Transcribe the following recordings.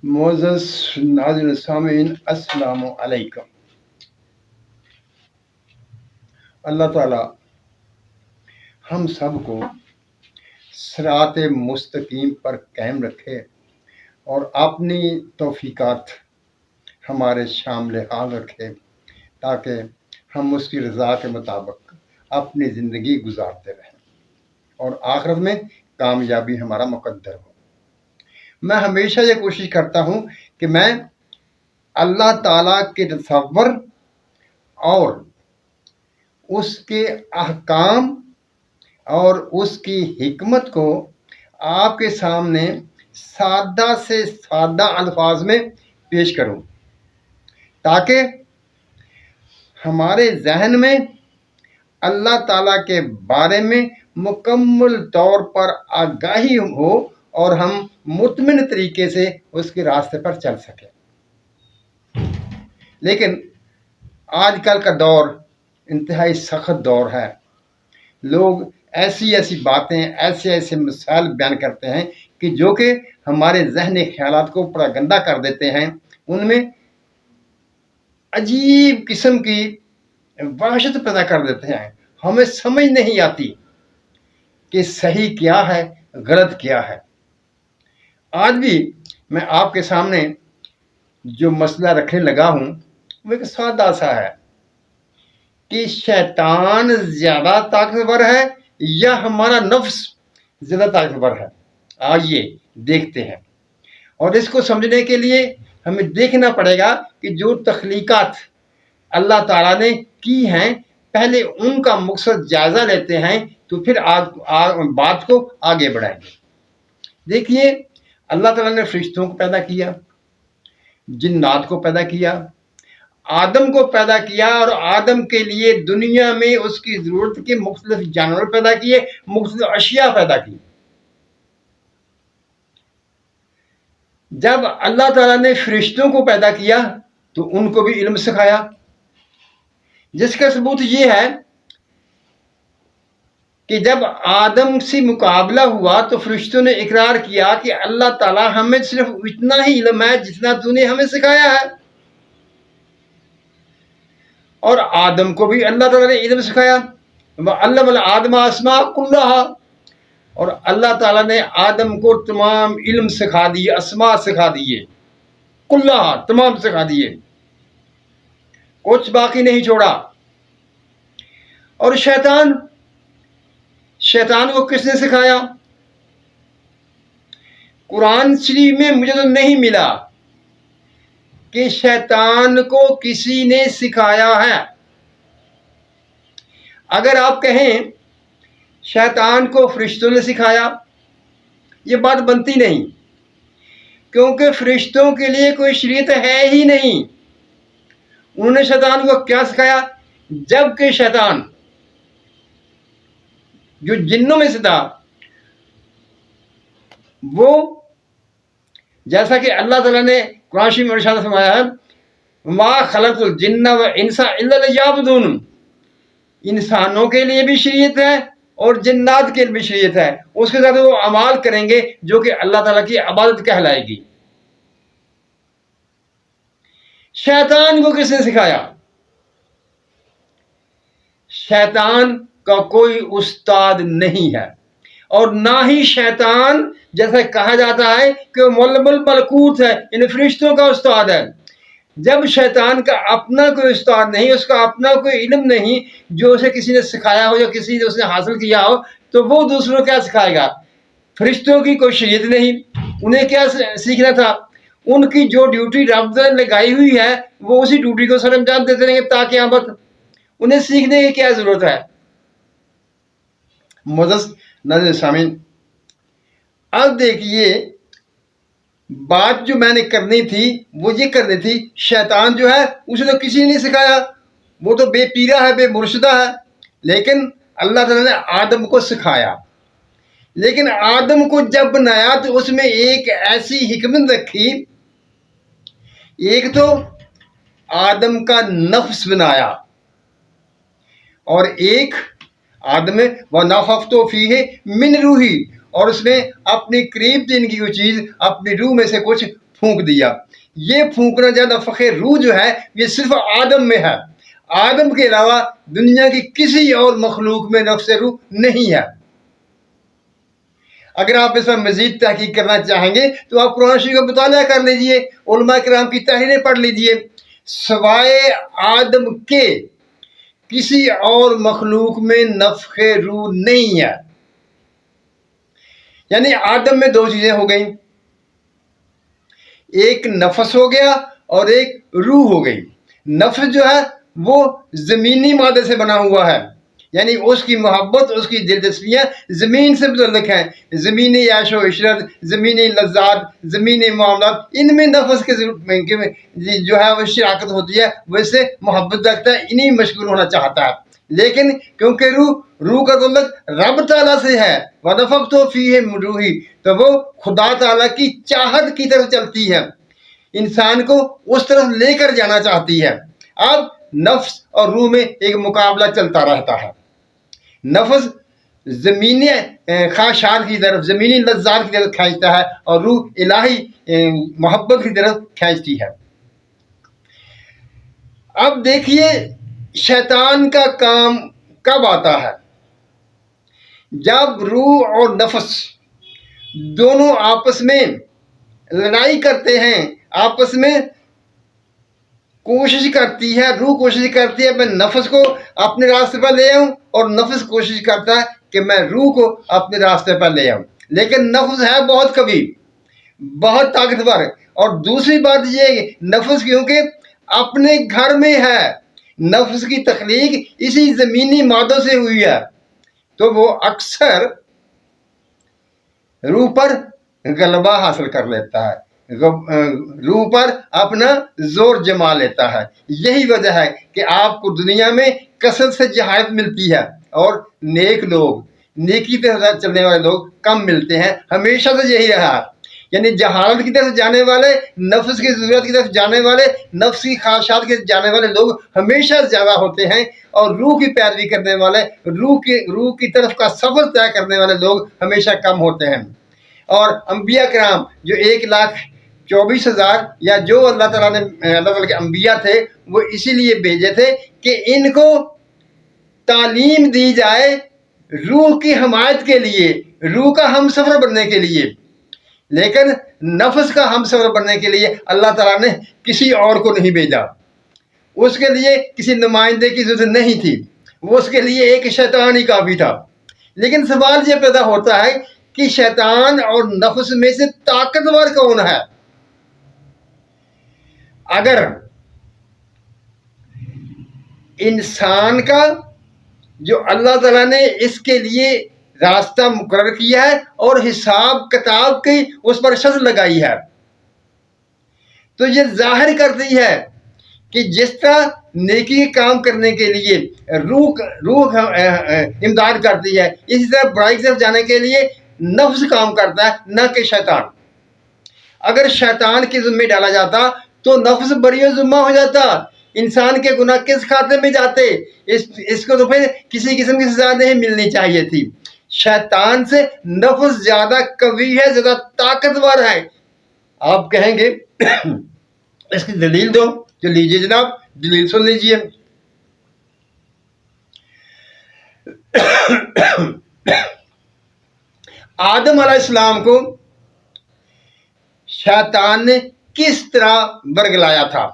معزز ناظرین سامعین، السلام علیکم۔ اللہ تعالی ہم سب کو صراط مستقیم پر قائم رکھے اور اپنی توفیقات ہمارے شامل حال رکھے تاکہ ہم اس کی رضا کے مطابق اپنی زندگی گزارتے رہیں اور آخرت میں کامیابی ہمارا مقدر ہو۔ میں ہمیشہ یہ کوشش کرتا ہوں کہ میں اللہ تعالیٰ کے تصور اور اس کے احکام اور اس کی حکمت کو آپ کے سامنے سادہ سے سادہ الفاظ میں پیش کروں تاکہ ہمارے ذہن میں اللہ تعالیٰ کے بارے میں مکمل طور پر آگاہی ہو اور ہم مطمئن طریقے سے اس کے راستے پر چل سکیں۔ لیکن آج کل کا دور انتہائی سخت دور ہے۔ لوگ ایسی باتیں، ایسے مسائل بیان کرتے ہیں کہ جو کہ ہمارے ذہنی خیالات کو پورا گندا کر دیتے ہیں۔ ان میں عجیب قسم کی وحشت پیدا کر دیتے ہیں۔ ہمیں سمجھ نہیں آتی کہ صحیح کیا ہے، غلط کیا ہے۔ آج بھی میں آپ کے سامنے جو مسئلہ رکھنے لگا ہوں وہ ایک سادہ سا ہے کہ شیطان زیادہ طاقتور ہے یا ہمارا نفس زیادہ طاقتور ہے۔ آئیے دیکھتے ہیں، اور اس کو سمجھنے کے لیے ہمیں دیکھنا پڑے گا کہ جو تخلیقات اللہ تعالیٰ نے کی ہیں پہلے ان کا مقصد جائزہ لیتے ہیں تو پھر بات کو آگے بڑھائیں گے۔ دیکھیے، اللہ تعالیٰ نے فرشتوں کو پیدا کیا، جنات کو پیدا کیا، آدم کو پیدا کیا، اور آدم کے لیے دنیا میں اس کی ضرورت کے مختلف جانور پیدا کیے، مختلف اشیاء پیدا کی۔ جب اللہ تعالیٰ نے فرشتوں کو پیدا کیا تو ان کو بھی علم سکھایا، جس کا ثبوت یہ ہے کہ جب آدم سے مقابلہ ہوا تو فرشتوں نے اقرار کیا کہ اللہ تعالیٰ ہمیں صرف اتنا ہی علم ہے جتنا تو نے ہمیں سکھایا ہے۔ اور آدم کو بھی اللہ تعالیٰ نے علم سکھایا، علم آدم الاسماء کلھا، اور اللہ تعالیٰ نے آدم کو تمام علم سکھا دیے، اسماء سکھا دیے، کلھا تمام سکھا دیے، کچھ باقی نہیں چھوڑا۔ اور شیطان کو کس نے سکھایا؟ قرآن شریف میں مجھے تو نہیں ملا کہ شیطان کو کسی نے سکھایا ہے۔ اگر آپ کہیں شیطان کو فرشتوں نے سکھایا، یہ بات بنتی نہیں، کیونکہ فرشتوں کے لیے کوئی شریعت ہے ہی نہیں۔ انہوں نے شیطان کو کیا سکھایا؟ جبکہ شیطان جو جنوں میں سے تھا، وہ جیسا کہ اللہ تعالیٰ نے قرآن شریف میں ارشاد فرمایا ہے، ما خلقت الجن والانس الا لیعبدون، انسانوں کے لیے بھی شریعت ہے اور جنات کے لیے بھی شریعت ہے، اس کے ساتھ وہ اعمال کریں گے جو کہ اللہ تعالیٰ کی عبادت کہلائے گی۔ شیطان کو کس نے سکھایا؟ شیطان کا کوئی استاد نہیں ہے، اور نہ ہی شیطان جیسا کہا جاتا ہے کہ وہ معلم الملکوت ہے، ان فرشتوں کا استاد ہے۔ جب شیطان کا اپنا کوئی استاد نہیں، اس کا اپنا کوئی علم نہیں جو اسے کسی نے سکھایا ہو یا کسی نے اس نے حاصل کیا ہو، تو وہ دوسروں کیا سکھائے گا؟ فرشتوں کی کوئی شریعت نہیں، انہیں کیا سیکھنا تھا؟ ان کی جو ڈیوٹی رب نے لگائی ہوئی ہے وہ اسی ڈیوٹی کو سر انجام دیتے رہیں گے تاکہ قیامت۔ انہیں سیکھنے کی کیا ضرورت ہے؟ معزز ناظرین سامعین، اب دیکھیے، بات جو میں نے کرنی تھی وہ یہ کرنی تھی، شیطان جو ہے اسے تو کسی نے نہیں سکھایا، وہ تو بے پیرا ہے، بے مرشدہ ہے، لیکن اللہ تعالیٰ نے آدم کو سکھایا۔ لیکن آدم کو جب بنایا تو اس میں ایک ایسی حکمت رکھی، ایک تو آدم کا نفس بنایا، اور ایک آدم وَنَفَخْتُ فِيهِ مِنْ رُوحِي، اور اس میں اپنی قریب دین کی کوئی چیز اپنی روح میں سے کچھ پھونک دیا. یہ پھونکنا یا نفخ روح جو ہے یہ صرف آدم میں ہے. آدم کے علاوہ دنیا کی کسی اور مخلوق میں نفس روح نہیں ہے. اگر آپ اس میں مزید تحقیق کرنا چاہیں گے تو آپ قرآن شریف کا مطالعہ کر لیجئے، علماء کرام کی تحریریں پڑھ لیجئے. سوائے آدم کے کسی اور مخلوق میں نفخ روح نہیں ہے. یعنی آدم میں دو چیزیں ہو گئیں، ایک نفس ہو گیا اور ایک روح ہو گئی. نفس جو ہے وہ زمینی مادے سے بنا ہوا ہے، یعنی اس کی محبت، اس کی دلچسپیاں زمین سے متعلق ہیں. زمینی عیش و عشرت، زمینی لذات، زمینی معاملات، ان میں نفس کے جو ہے وہ شراکت ہوتی ہے، وہ اس سے محبت رکھتا ہے، انہیں مشغول ہونا چاہتا ہے. لیکن کیونکہ روح کا تعلق رب تعالیٰ سے ہے، وَنَفَخْتُ فِيهِ مِن رُوحِي، تو وہ خدا تعالیٰ کی چاہت کی طرف چلتی ہے، انسان کو اس طرف لے کر جانا چاہتی ہے. اب نفس اور روح میں ایک مقابلہ چلتا رہتا ہے. نفس زمینی خواہشات کی طرف، زمینی لذات کی طرف کھینچتا ہے، اور روح الہی محبت کی طرف کھینچتی ہے. اب دیکھیے شیطان کا کام کب آتا ہے؟ جب روح اور نفس دونوں آپس میں لڑائی کرتے ہیں، آپس میں کوشش کرتی ہے، روح کوشش کرتی ہے میں نفس کو اپنے راستے پر لے آؤں، اور نفس کوشش کرتا ہے کہ میں روح کو اپنے راستے پر لے آؤں. لیکن نفس ہے بہت قوی، بہت طاقتور. اور دوسری بات یہ ہے نفس کیونکہ اپنے گھر میں ہے، نفس کی تخلیق اسی زمینی مادوں سے ہوئی ہے، تو وہ اکثر روح پر غلبہ حاصل کر لیتا ہے، روح پر اپنا زور جما لیتا ہے. یہی وجہ ہے کہ آپ کو دنیا میں کثرت سے جہالت ملتی ہے، اور نیک لوگ، نیکی پہ چلنے والے لوگ کم ملتے ہیں. ہمیشہ سے یہی رہا. یعنی جہالت کی طرف جانے والے، نفس کی ضرورت کی طرف جانے والے، نفس کی خواہشات کی طرف جانے والے لوگ ہمیشہ زیادہ ہوتے ہیں، اور روح کی پیروی کرنے والے، روح کی طرف کا سفر طے کرنے والے لوگ ہمیشہ کم ہوتے ہیں. اور انبیاء کرام جو 1,24,000 یا جو اللہ تعالیٰ کے انبیاء تھے، وہ اسی لیے بھیجے تھے کہ ان کو تعلیم دی جائے روح کی حمایت کے لیے، روح کا ہم سفر بننے کے لیے. لیکن نفس کا ہم سفر بننے کے لیے اللہ تعالیٰ نے کسی اور کو نہیں بھیجا. اس کے لیے کسی نمائندے کی ضرورت نہیں تھی، وہ اس کے لیے ایک شیطان ہی کافی تھا. لیکن سوال یہ پیدا ہوتا ہے کہ شیطان اور نفس میں سے طاقتور کون ہے؟ اگر انسان کا جو اللہ تعالیٰ نے اس کے لیے راستہ مقرر کیا ہے اور حساب کتاب کی اس پر شرط لگائی ہے، تو یہ ظاہر کرتی ہے کہ جس طرح نیکی کام کرنے کے لیے روح امداد کرتی ہے، اسی طرح برائی کی طرف جانے کے لیے نفس کام کرتا ہے، نہ کہ شیطان. اگر شیطان کے ذمہ ڈالا جاتا تو نفس بری ذمہ ہو جاتا، انسان کے گناہ کس کھاتے میں جاتے؟ اس کو تو پھر کسی قسم کی سزا نہیں ملنی چاہیے تھی. شیطان سے نفس زیادہ قوی ہے، زیادہ طاقتور ہے. آپ کہیں گے اس کی دلیل دو، تو لیجیے جناب، دلیل سن لیجیے. آدم علیہ السلام کو شیطان نے کس طرح برگلایا تھا؟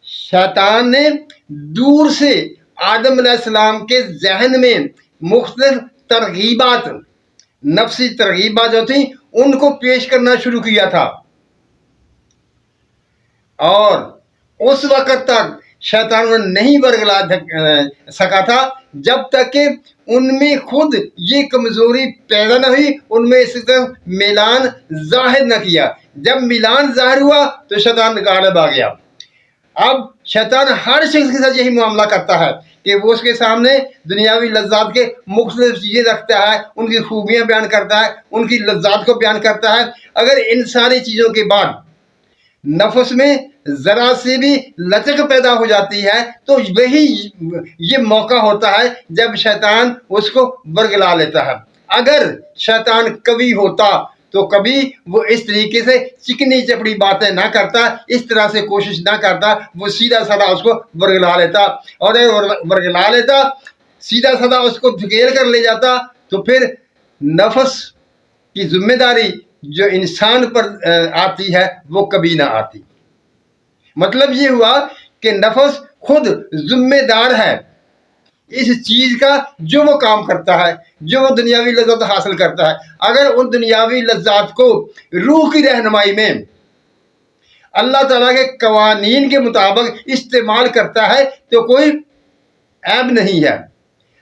شیطان نے دور سے آدم علیہ السلام کے ذہن میں مختلف ترغیبات، نفسی ترغیبات جو تھیں ان کو پیش کرنا شروع کیا تھا، اور اس وقت تک شیطان نہیں برگلا سکا تھا جب تک کہ ان میں خود یہ کمزوری پیدا نہ ہوئی، ان میں اس طرح میلان ظاہر نہ کیا. جب میلان ظاہر ہوا تو شیطان غالب آ گیا. اب شیطان ہر شخص کے ساتھ یہی معاملہ کرتا ہے کہ وہ اس کے سامنے دنیاوی لذات کے مختلف چیزیں رکھتا ہے، ان کی خوبیاں بیان کرتا ہے، ان کی لذات کو بیان کرتا ہے. اگر ان ساری چیزوں کے بعد نفس میں ذرا سی بھی لچک پیدا ہو جاتی ہے تو وہی یہ موقع ہوتا ہے جب شیطان اس کو برگلا لیتا ہے. اگر شیطان قوی ہوتا تو کبھی وہ اس طریقے سے چکنی چپڑی باتیں نہ کرتا، اس طرح سے کوشش نہ کرتا، وہ سیدھا سادہ اس کو ورگلا لیتا، اور ورگلا لیتا، سیدھا سادہ اس کو دھکیل کر لے جاتا، تو پھر نفس کی ذمہ داری جو انسان پر آتی ہے وہ کبھی نہ آتی۔ مطلب یہ ہوا کہ نفس خود ذمہ دار ہے اس چیز کا جو وہ کام کرتا ہے، جو وہ دنیاوی لذت حاصل کرتا ہے۔ اگر ان دنیاوی لذات کو روح کی رہنمائی میں اللہ تعالیٰ کے قوانین کے مطابق استعمال کرتا ہے تو کوئی عیب نہیں ہے۔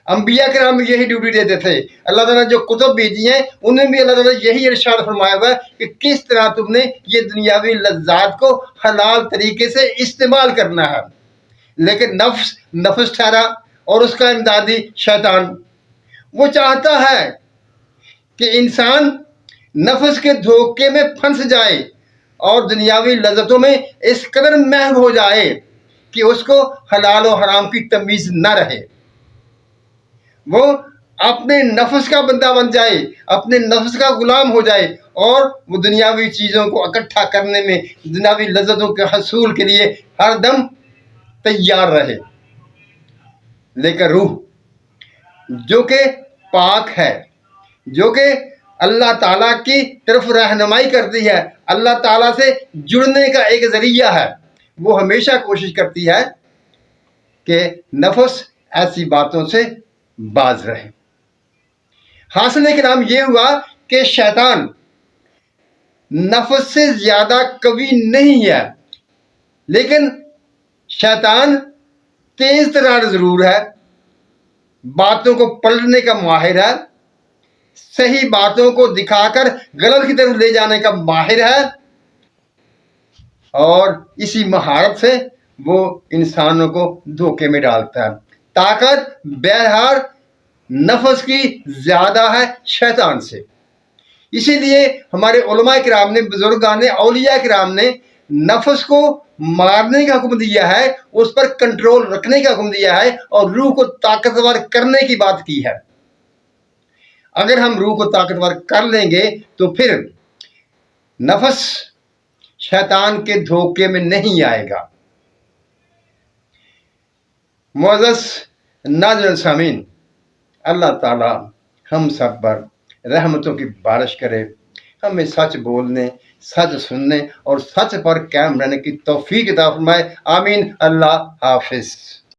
انبیاء کرام یہی ڈیوٹی دیتے تھے۔ اللہ تعالیٰ جو کتب بھیجی ہیں ان میں بھی اللہ تعالیٰ یہی ارشاد فرمایا ہوا ہے کہ کس طرح تم نے یہ دنیاوی لذات کو حلال طریقے سے استعمال کرنا ہے۔ لیکن نفس ٹھہرا اور اس کا امدادی شیطان، وہ چاہتا ہے کہ انسان نفس کے دھوکے میں پھنس جائے اور دنیاوی لذتوں میں اس قدر محو ہو جائے کہ اس کو حلال و حرام کی تمیز نہ رہے، وہ اپنے نفس کا بندہ بن جائے، اپنے نفس کا غلام ہو جائے، اور وہ دنیاوی چیزوں کو اکٹھا کرنے میں، دنیاوی لذتوں کے حصول کے لیے ہر دم تیار رہے۔ لیکن روح جو کہ پاک ہے، جو کہ اللہ تعالیٰ کی طرف رہنمائی کرتی ہے، اللہ تعالیٰ سے جڑنے کا ایک ذریعہ ہے، وہ ہمیشہ کوشش کرتی ہے کہ نفس ایسی باتوں سے باز رہے۔ حاصل کلام یہ ہوا کہ شیطان نفس سے زیادہ قوی نہیں ہے، لیکن شیطان تیز ترار ضرور ہے، باتوں کو پلٹنے کا ماہر ہے، صحیح باتوں کو دکھا کر غلط کی طرف لے جانے کا ماہر ہے، اور اسی مہارت سے وہ انسانوں کو دھوکے میں ڈالتا ہے۔ طاقت بہرحال نفس کی زیادہ ہے شیطان سے۔ اسی لیے ہمارے علماء کرام نے، بزرگان اولیاء کرام نے نفس کو مارنے کا حکم دیا ہے، اس پر کنٹرول رکھنے کا حکم دیا ہے، اور روح کو طاقتور کرنے کی بات کی ہے۔ اگر ہم روح کو طاقتور کر لیں گے تو پھر نفس شیطان کے دھوکے میں نہیں آئے گا۔ معزز ناظرین سامعین، اللہ تعالی ہم سب پر رحمتوں کی بارش کرے، ہمیں سچ بولنے، سچ سننے اور سچ پر قائم رہنے کی توفیق عطا فرمائے۔ آمین۔ اللہ حافظ۔